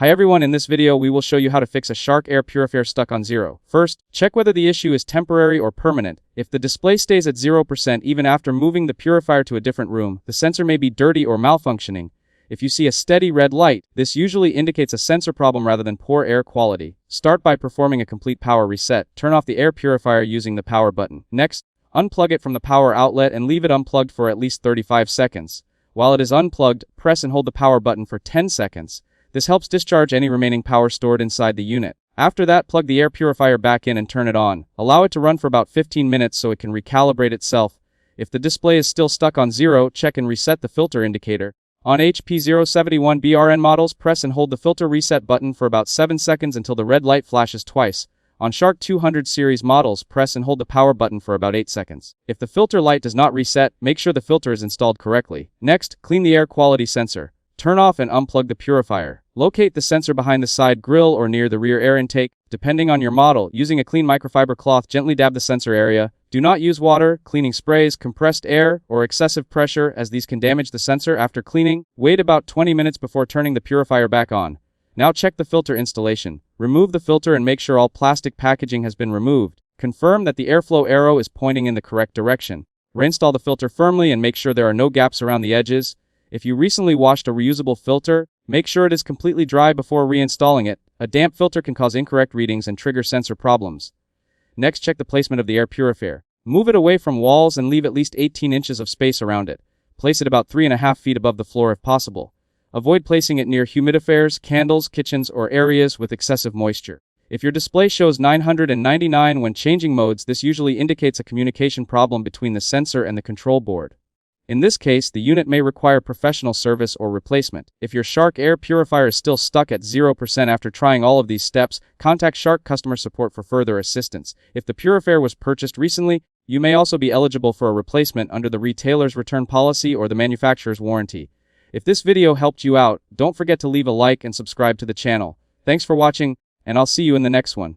Hi everyone, in this video we will show you how to fix a Shark air purifier stuck on 0. First, check whether the issue is temporary or permanent. If the display stays at 0% even after moving the purifier to a different room, the sensor may be dirty or malfunctioning. If you see a steady red light, this usually indicates a sensor problem rather than poor air quality. Start by performing a complete power reset. Turn off the air purifier using the power button. Next, unplug it from the power outlet and leave it unplugged for at least 35 seconds. While it is unplugged, press and hold the power button for 10 seconds. This helps discharge any remaining power stored inside the unit. After that, plug the air purifier back in and turn it on. Allow it to run for about 15 minutes so it can recalibrate itself. If the display is still stuck on 0, check and reset the filter indicator. On HP071BRN models, press and hold the filter reset button for about 7 seconds until the red light flashes twice. On Shark 200 series models, press and hold the power button for about 8 seconds. If the filter light does not reset, make sure the filter is installed correctly. Next, clean the air quality sensor. Turn off and unplug the purifier. Locate the sensor behind the side grille or near the rear air intake. Depending on your model, using a clean microfiber cloth, gently dab the sensor area. Do not use water, cleaning sprays, compressed air, or excessive pressure, as these can damage the sensor after cleaning. Wait about 20 minutes before turning the purifier back on. Now check the filter installation. Remove the filter and make sure all plastic packaging has been removed. Confirm that the airflow arrow is pointing in the correct direction. Reinstall the filter firmly and make sure there are no gaps around the edges. If you recently washed a reusable filter, make sure it is completely dry before reinstalling it. A damp filter can cause incorrect readings and trigger sensor problems. Next, check the placement of the air purifier. Move it away from walls and leave at least 18 inches of space around it. Place it about 3.5 feet above the floor if possible. Avoid placing it near humidifiers, candles, kitchens, or areas with excessive moisture. If your display shows 999 when changing modes, this usually indicates a communication problem between the sensor and the control board. In this case, the unit may require professional service or replacement. If your Shark air purifier is still stuck at 0% after trying all of these steps, contact Shark customer support for further assistance. If the purifier was purchased recently, you may also be eligible for a replacement under the retailer's return policy or the manufacturer's warranty. If this video helped you out, don't forget to leave a like and subscribe to the channel. Thanks for watching, and I'll see you in the next one.